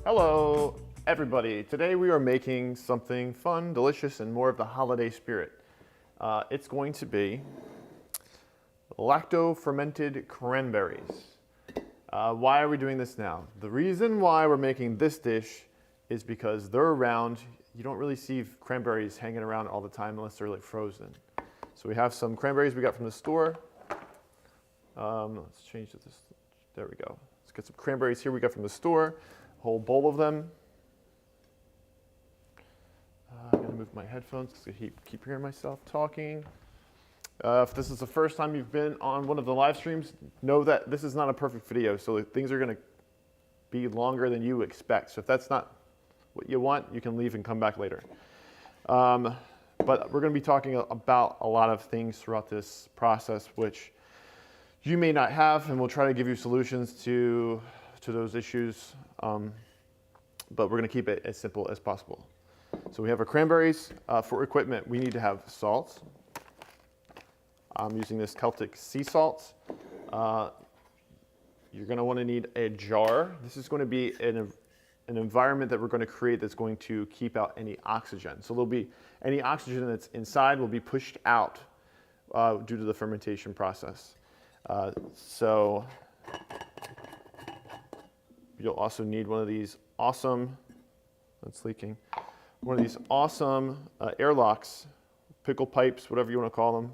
Hello, everybody. Today we are making something fun, delicious, and more of the holiday spirit. It's going to be lacto-fermented cranberries. Why are we doing this now? The reason why we're making this dish is because they're around. You don't really see cranberries hanging around all the time unless they're like frozen. So we have some cranberries we got from the store. Let's change this. There we go. Let's get some cranberries here we got from the store. A whole bowl of them. I'm gonna move my headphones because I keep hearing myself talking. If this is the first time you've been on one of the live streams, know that this is not a perfect video, so things are gonna be longer than you expect. So if that's not what you want, you can leave and come back later. But we're gonna be talking about a lot of things throughout this process, which you may not have, and we'll try to give you solutions to those issues. But we're gonna keep it as simple as possible. So we have our cranberries. For equipment, we need to have salt. I'm using this Celtic sea salt. You're going to want to need a jar. This is going to be an environment that we're going to create that's going to keep out any oxygen. So there'll be any oxygen that's inside will be pushed out due to the fermentation process. So you'll also need one of these awesome, that's leaking, one of these awesome airlocks, pickle pipes, whatever you want to call them.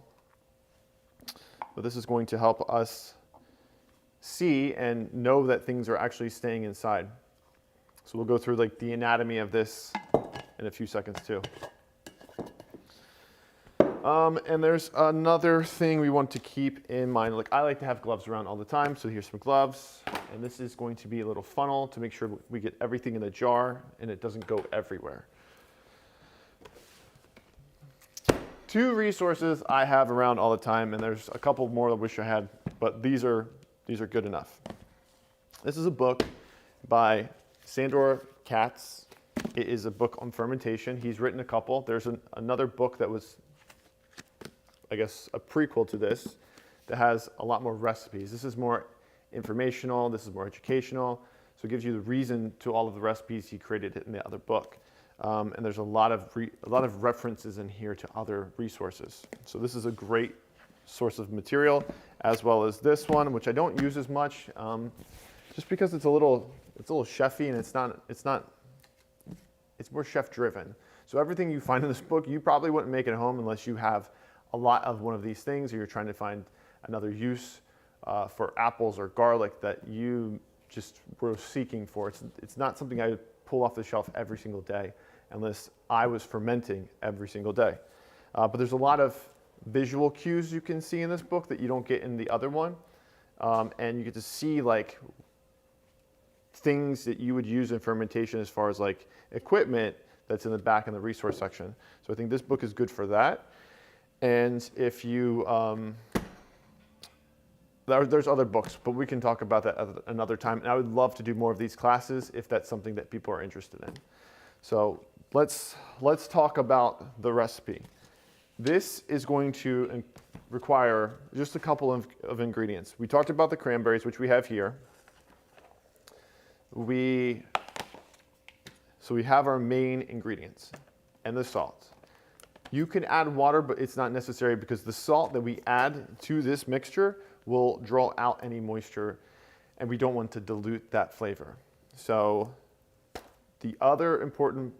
But this is going to help us see and know that things are actually staying inside. So we'll go through like the anatomy of this in a few seconds too. And there's another thing we want to keep in mind. Like I like to have gloves around all the time, so here's some gloves. And this is going to be a little funnel to make sure we get everything in the jar and it doesn't go everywhere. Two resources I have around all the time, and there's a couple more I wish I had, but these are good enough. This is a book by Sandor Katz. It is a book on fermentation. He's written a couple. There's another book that was, I guess, a prequel to this that has a lot more recipes. This is more informational. This is more educational. So it gives you the reason to all of the recipes he created in the other book. And there's a lot of references in here to other resources. So this is a great source of material, as well as this one, which I don't use as much, just because it's a little chefy and it's more chef driven. So everything you find in this book, you probably wouldn't make at home unless you have a lot of one of these things, or you're trying to find another use for apples or garlic that you just were seeking for. It's not something I would pull off the shelf every single day unless I was fermenting every single day. But there's a lot of visual cues you can see in this book that you don't get in the other one. And you get to see like things that you would use in fermentation as far as like equipment that's in the back in the resource section. So I think this book is good for that. And if you, there's other books, but we can talk about that at another time. And I would love to do more of these classes if that's something that people are interested in. So let's talk about the recipe. This is going to require just a couple of ingredients. We talked about the cranberries, which we have here. So we have our main ingredients and the salt. You can add water, but it's not necessary because the salt that we add to this mixture will draw out any moisture, and we don't want to dilute that flavor. So the other important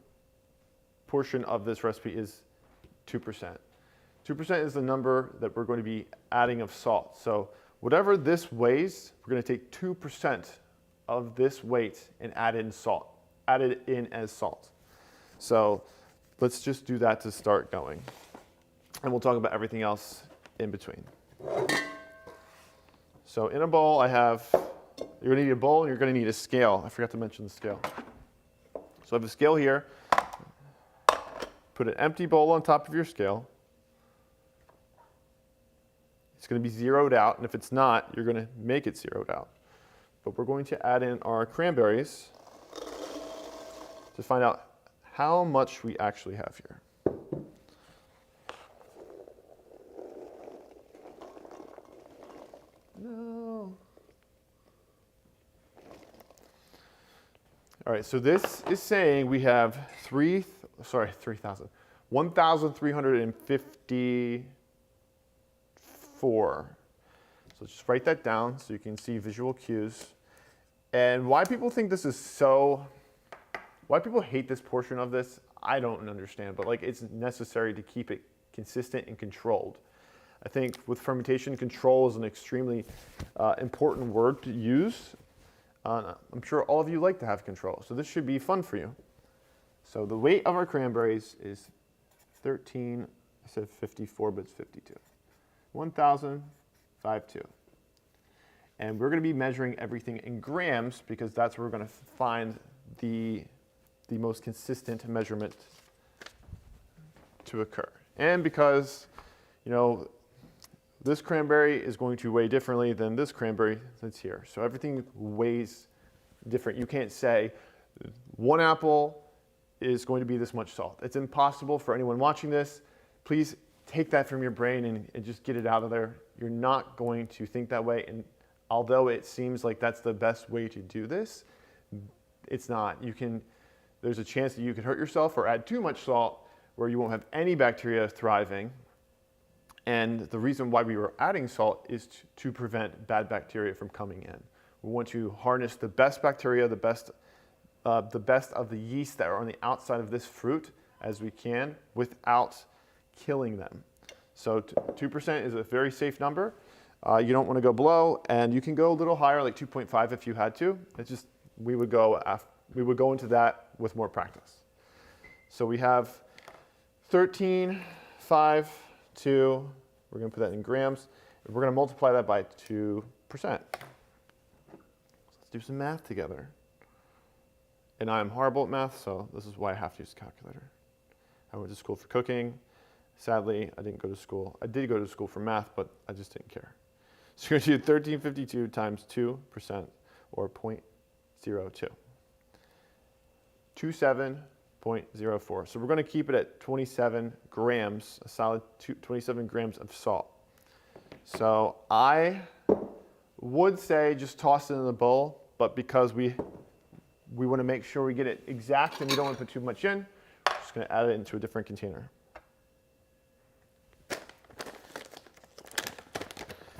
portion of this recipe is 2%. 2% is the number that we're going to be adding of salt. So whatever this weighs, we're going to take 2% of this weight and add in salt, add it in as salt. So let's just do that to start going. And we'll talk about everything else in between. So in a bowl, you're going to need a bowl and you're going to need a scale. I forgot to mention the scale. So I have a scale here. Put an empty bowl on top of your scale. It's going to be zeroed out, and if it's not, you're going to make it zeroed out. But we're going to add in our cranberries to find out how much we actually have here. No. All right, so this is saying we have 1,354. So just write that down so you can see visual cues. And why people think this is why people hate this portion of this, I don't understand, but like it's necessary to keep it consistent and controlled. I think with fermentation, control is an extremely important word to use. I'm sure all of you like to have control, so this should be fun for you. So the weight of our cranberries is 13, I said 54, but it's 52. 1,052. And we're going to be measuring everything in grams because that's where we're going to find the most consistent measurement to occur. And because, you know, this cranberry is going to weigh differently than this cranberry that's here. So everything weighs different. You can't say one apple is going to be this much salt. It's impossible for anyone watching this. Please take that from your brain and just get it out of there. You're not going to think that way. And although it seems like that's the best way to do this, it's not. There's a chance that you could hurt yourself or add too much salt where you won't have any bacteria thriving. And the reason why we were adding salt is to prevent bad bacteria from coming in. We want to harness the best bacteria, the best of the yeast that are on the outside of this fruit as we can without killing them. So 2% is a very safe number. You don't want to go below, and you can go a little higher, like 2.5 if you had to. It's just we would go into that with more practice. So we have 13, 5, 2. We're going to put that in grams. We're going to multiply that by 2%. Let's do some math together. And I'm horrible at math, so this is why I have to use a calculator. I went to school for cooking. Sadly, I didn't go to school. I did go to school for math, but I just didn't care. So you're going to do 1352 times 2%, or 0.02. 27.04. So we're going to keep it at 27 grams, a solid 27 grams of salt. So I would say just toss it in the bowl, but because we want to make sure we get it exact and we don't want to put too much in, we're just going to add it into a different container.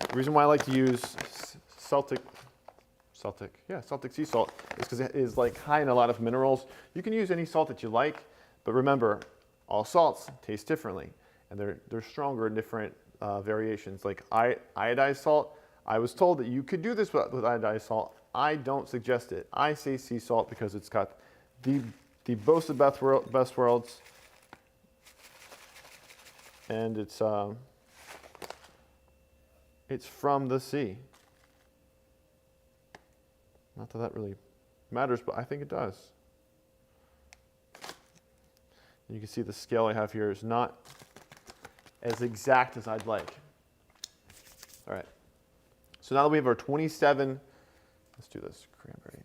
The reason why I like to use Celtic sea salt is because it is like high in a lot of minerals. You can use any salt that you like, but remember, all salts taste differently, and they're stronger in different variations. Like iodized salt, I was told that you could do this with iodized salt. I don't suggest it. I say sea salt because it's got the both of the best worlds, and it's from the sea. Not that that really matters, but I think it does. You can see the scale I have here is not as exact as I'd like. All right. So now that we have our 27, let's do this, cranberries.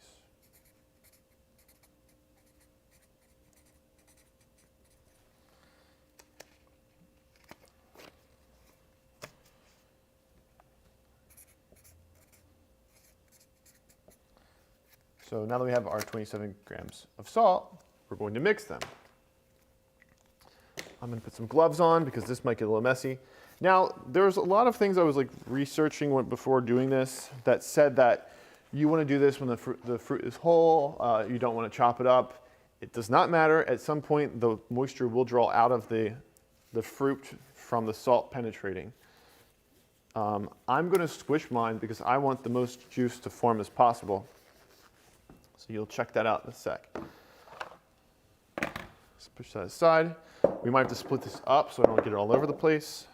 So now that we have our 27 grams of salt, we're going to mix them. I'm going to put some gloves on because this might get a little messy. Now, there's a lot of things I was like researching before doing this that said that you want to do this when the fruit is whole. You don't want to chop it up. It does not matter. At some point, the moisture will draw out of the fruit from the salt penetrating. I'm going to squish mine because I want the most juice to form as possible. So you'll check that out in a sec. Let's push that aside. We might have to split this up so I don't get it all over the place.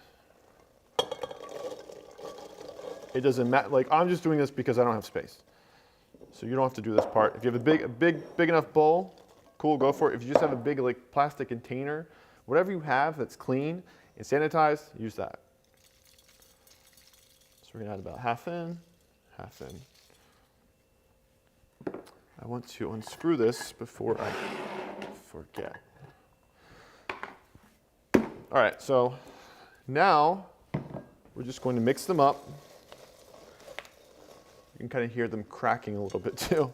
It doesn't matter. Like, I'm just doing this because I don't have space. So you don't have to do this part. If you have a big enough bowl, cool, go for it. If you just have a big like plastic container, whatever you have that's clean and sanitized, use that. So we're gonna add about half in, half in. I want to unscrew this before I forget. All right, so now we're just going to mix them up. You can kind of hear them cracking a little bit too.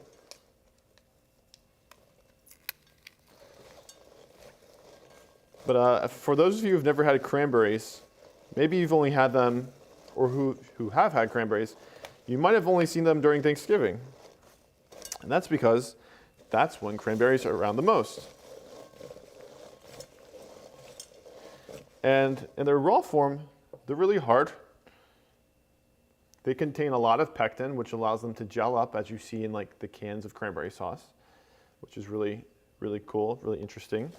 But for those of you who've never had cranberries, maybe you've only had them, or who have had cranberries, you might have only seen them during Thanksgiving. And that's because that's when cranberries are around the most. And in their raw form, they're really hard. They contain a lot of pectin, which allows them to gel up, as you see in like the cans of cranberry sauce, which is really, really cool, really interesting.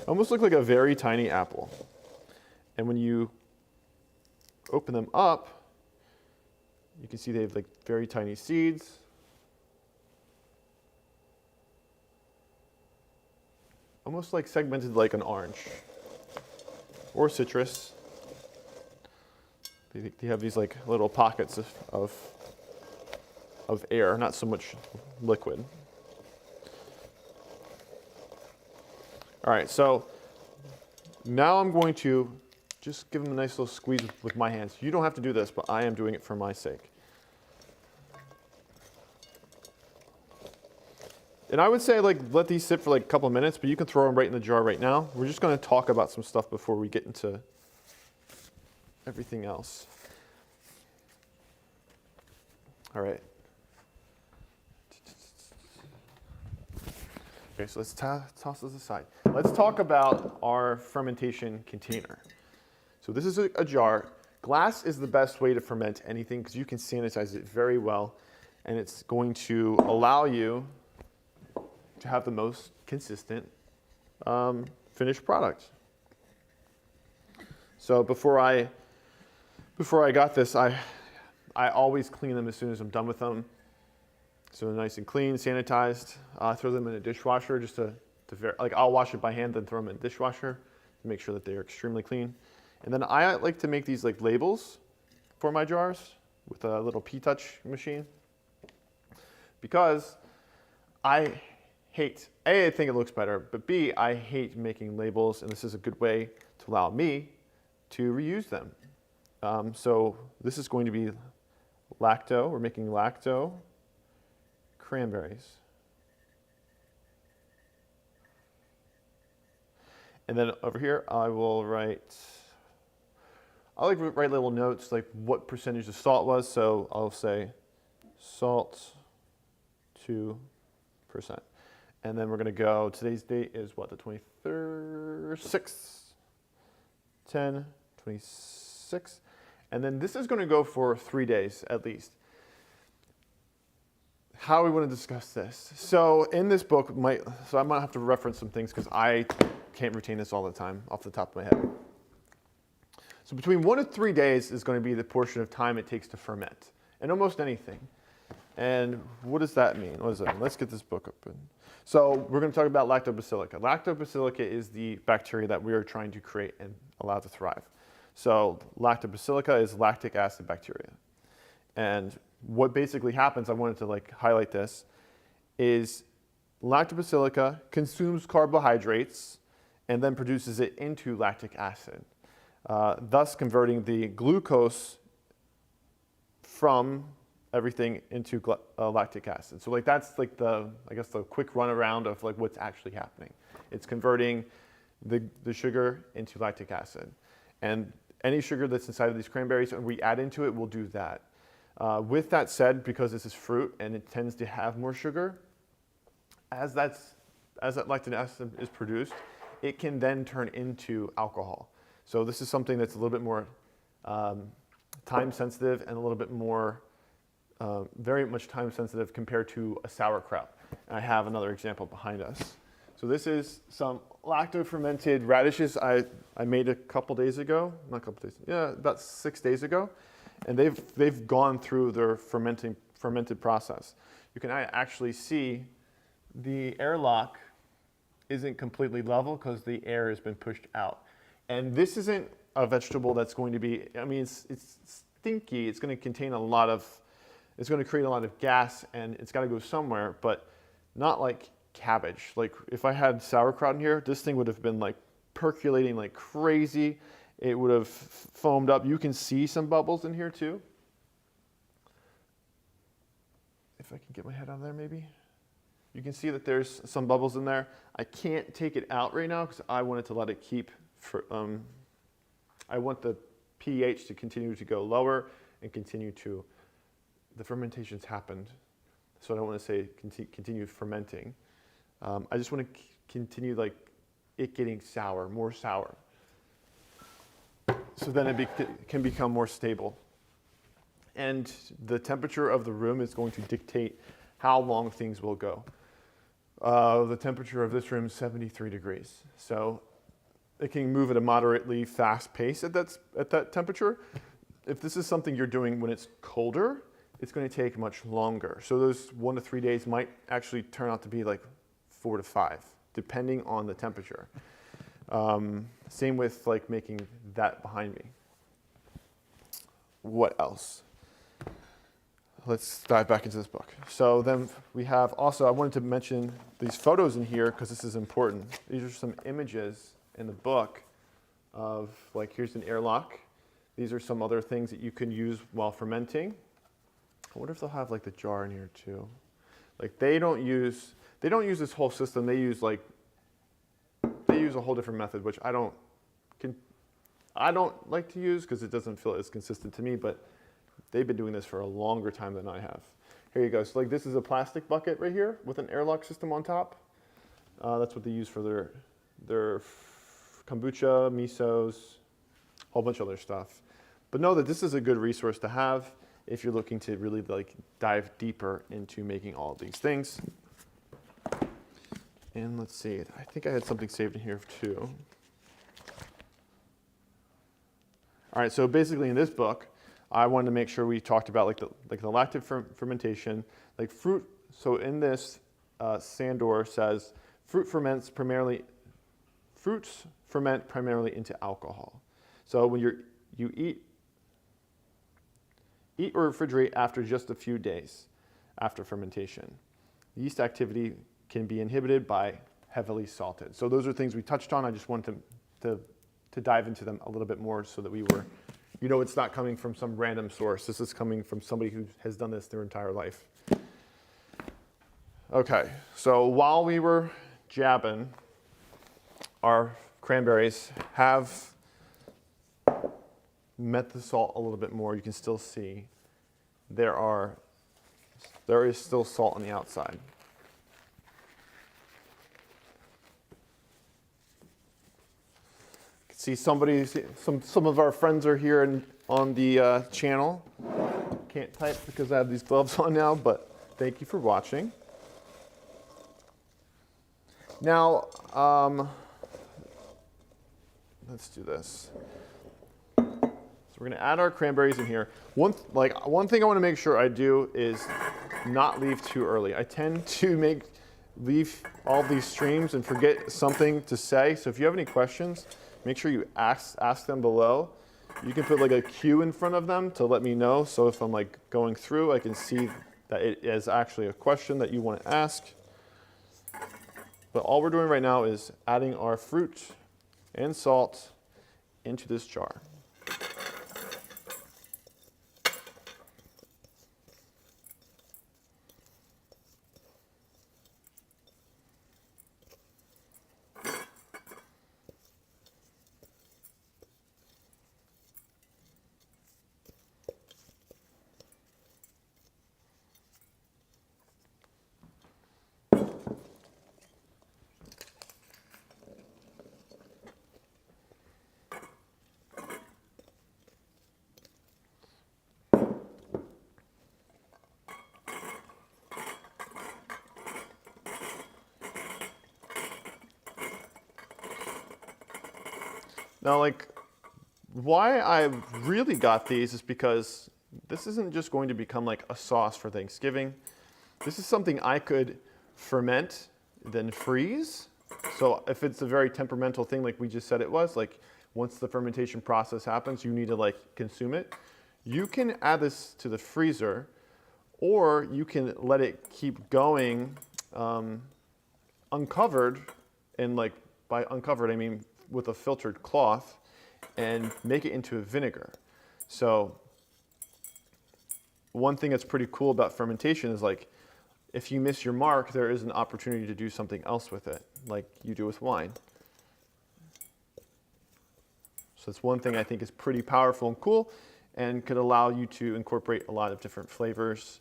Almost look like a very tiny apple. And when you open them up, you can see they have like very tiny seeds. Almost like segmented like an orange or citrus. They have these like little pockets of air, not so much liquid. All right, so now I'm going to just give them a nice little squeeze with my hands. You don't have to do this, but I am doing it for my sake. And I would say like let these sit for like a couple of minutes, but you can throw them right in the jar right now. We're just going to talk about some stuff before we get into everything else. All right. Okay, so let's toss this aside. Let's talk about our fermentation container. So this is a jar. Glass is the best way to ferment anything because you can sanitize it very well, and it's going to allow you to have the most consistent finished product. So before I got this, I always clean them as soon as I'm done with them. So they're nice and clean, sanitized. Throw them in a dishwasher just to like I'll wash it by hand, then throw them in the dishwasher to make sure that they are extremely clean. And then I like to make these like labels for my jars with a little P-Touch machine because I hate, A, I think it looks better, but B, I hate making labels, and this is a good way to allow me to reuse them. So this is going to be lacto. We're making lacto cranberries. And then over here, I like to write little notes like what percentage of salt was. So I'll say salt 2%. And then we're going to go, today's date is what, the 23rd, 6th, 10, 26. And then this is going to go for 3 days at least. How we want to discuss this. So in this book, so I might have to reference some things because I can't retain this all the time off the top of my head. So between 1 and 3 days is going to be the portion of time it takes to ferment, and almost anything. And what does that mean? What does that mean? Let's get this book open. So we're going to talk about lactobacillica. Lactobacillica is the bacteria that we are trying to create and allow to thrive. So lactobacillica is lactic acid bacteria. And what basically happens, I wanted to like highlight this, is lactobacillica consumes carbohydrates and then produces it into lactic acid, thus converting the glucose from everything into lactic acid. So like that's like the quick runaround of like what's actually happening. It's converting the sugar into lactic acid. And any sugar that's inside of these cranberries and we add into it will do that. With that said, because this is fruit and it tends to have more sugar, as that lactic acid is produced, it can then turn into alcohol. So this is something that's a little bit more time sensitive and a little bit more, very much time sensitive compared to a sauerkraut. And I have another example behind us. So this is some lacto-fermented radishes I made a couple days ago, not a couple days, yeah, about 6 days ago. And they've gone through their fermented process. You can actually see the airlock isn't completely level because the air has been pushed out. And this isn't a vegetable that's going to be, I mean, it's stinky. It's going to contain it's going to create a lot of gas and it's got to go somewhere, but not like cabbage. Like if I had sauerkraut in here, this thing would have been like percolating like crazy. It would have foamed up. You can see some bubbles in here too. If I can get my head out of there maybe. You can see that there's some bubbles in there. I can't take it out right now because I wanted to let it keep, I want the pH to continue to go lower and continue to, the fermentation's happened. So I don't want to say continue fermenting. I just want to continue like it getting sour, more sour. So then it can become more stable. And the temperature of the room is going to dictate how long things will go. The temperature of this room is 73 degrees. So it can move at a moderately fast pace at that temperature. If this is something you're doing when it's colder, it's going to take much longer. So those 1 to 3 days might actually turn out to be like 4 to 5, depending on the temperature. Same with like making that behind me. What else? Let's dive back into this book. So then we have also, I wanted to mention these photos in here because this is important. These are some images in the book of like, here's an airlock. These are some other things that you can use while fermenting. I wonder if they'll have like the jar in here too. Like they don't use this whole system. They use a whole different method, which I don't like to use because it doesn't feel as consistent to me, but they've been doing this for a longer time than I have. Here you go. So like this is a plastic bucket right here with an airlock system on top. That's what they use for their kombucha, misos, a whole bunch of other stuff. But know that this is a good resource to have if you're looking to really like dive deeper into making all of these things. And let's see, I think I had something saved in here too. All right, so basically in this book, I wanted to make sure we talked about like the lactic fermentation, like fruit. So in this, Sandor says fruits ferment primarily into alcohol. So when you eat or refrigerate after just a few days after fermentation. Yeast activity can be inhibited by heavily salted. So those are things we touched on. I just wanted to dive into them a little bit more so that we were, it's not coming from some random source. This is coming from somebody who has done this their entire life. Okay, so while we were jabbing, our cranberries have met the salt a little bit more. You can still see there is still salt on the outside. You can see some of our friends are here on the channel. Can't type because I have these gloves on now, but thank you for watching. Now, let's do this. So we're going to add our cranberries in here. One thing I want to make sure I do is not leave too early. I tend to leave all these streams and forget something to say. So if you have any questions, make sure you ask them below. You can put like a Q in front of them to let me know. So if I'm like going through, I can see that it is actually a question that you want to ask. But all we're doing right now is adding our fruit and salt into this jar. Now, like, why I really got these is because this isn't just going to become like a sauce for Thanksgiving. This is something I could ferment, then freeze. So if it's a very temperamental thing, like we just said it was, like once the fermentation process happens, you need to like consume it. You can add this to the freezer, or you can let it keep going uncovered, and like by uncovered, I mean with a filtered cloth, and make it into a vinegar. So one thing that's pretty cool about fermentation is like if you miss your mark, there is an opportunity to do something else with it, like you do with wine. So it's one thing I think is pretty powerful and cool and could allow you to incorporate a lot of different flavors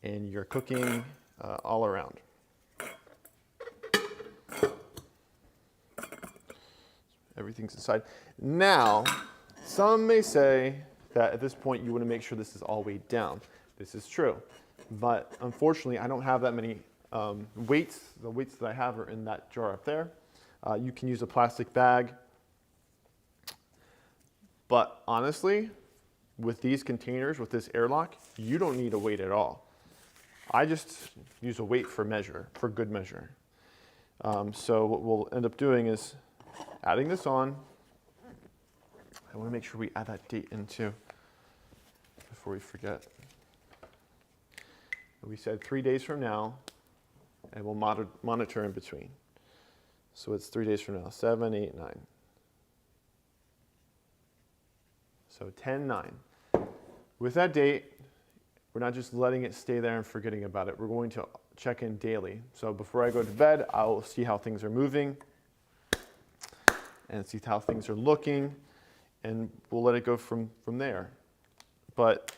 in your cooking all around. Everything's inside. Now, some may say that at this point you want to make sure this is all weighed down. This is true. But unfortunately, I don't have that many weights. The weights that I have are in that jar up there. You can use a plastic bag. But honestly, with these containers, with this airlock, you don't need a weight at all. I just use a weight for measure, for good measure. So what we'll end up doing is adding this on. I want to make sure we add that date in too before we forget. We said 3 days from now, and we'll monitor in between. So it's 3 days from now, 7, 8, 9. So 10/9. With that date, we're not just letting it stay there and forgetting about it. We're going to check in daily. So before I go to bed, I'll see how things are moving and see how things are looking, and we'll let it go from there. But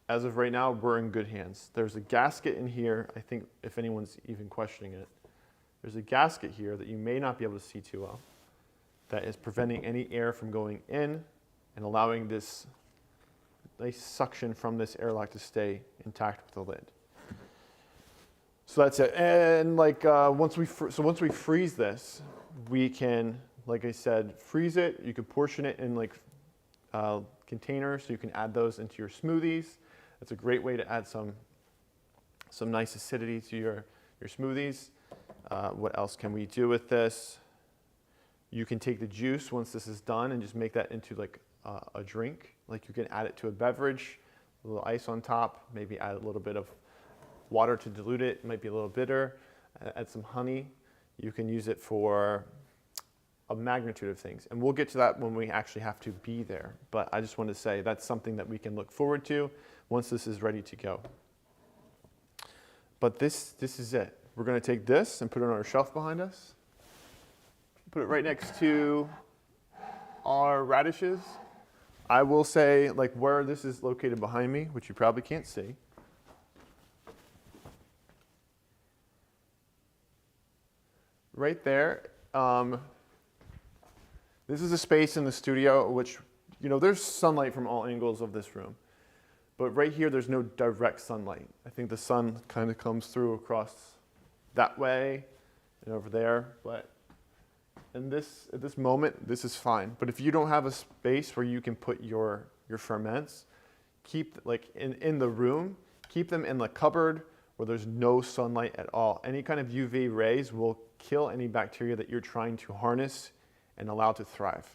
as of right now, we're in good hands. There's a gasket in here, I think, if anyone's even questioning it. There's a gasket here that you may not be able to see too well that is preventing any air from going in and allowing this nice suction from this airlock to stay intact with the lid. So that's it. And like once we freeze this, we can, like I said, freeze it. You can portion it in like containers, so you can add those into your smoothies. That's a great way to add some nice acidity to your smoothies. What else can we do with this? You can take the juice once this is done and just make that into like a drink. Like you can add it to a beverage, a little ice on top, maybe add a little bit of water to dilute it. It might be a little bitter. Add some honey. You can use it for a magnitude of things. And we'll get to that when we actually have to be there. But I just want to say that's something that we can look forward to once this is ready to go. But this is it. We're going to take this and put it on our shelf behind us. Put it right next to our radishes. I will say, like, where this is located behind me, which you probably can't see. Right there. This is a space in the studio which, you know, there's sunlight from all angles of this room. But right here, there's no direct sunlight. I think the sun kind of comes through across that way and over there. But at this moment, this is fine. But if you don't have a space where you can put your ferments, keep like in the room, keep them in the cupboard where there's no sunlight at all. Any kind of UV rays will kill any bacteria that you're trying to harness and allow to thrive.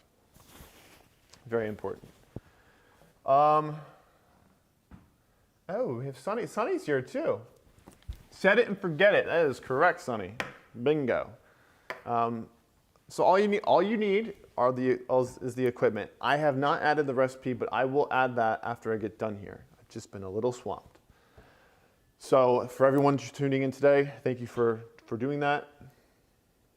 Very important. Oh, we have Sunny. Sunny's here too. Set it and forget it. That is correct, Sunny. Bingo. So all you need is the equipment. I have not added the recipe, but I will add that after I get done here. I've just been a little swamped. So for everyone tuning in today, thank you for doing that.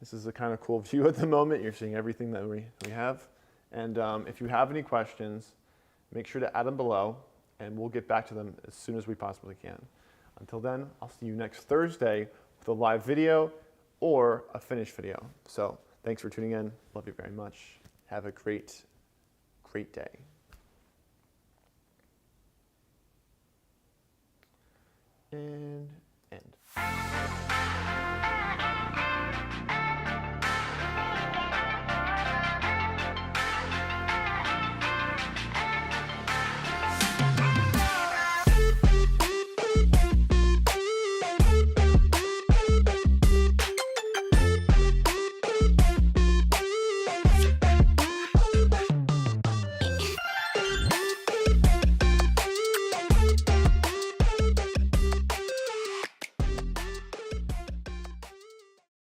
This is a kind of cool view at the moment. You're seeing everything that we have. And if you have any questions, make sure to add them below, and we'll get back to them as soon as we possibly can. Until then, I'll see you next Thursday with a live video or a finished video. So thanks for tuning in. Love you very much. Have a great, great day.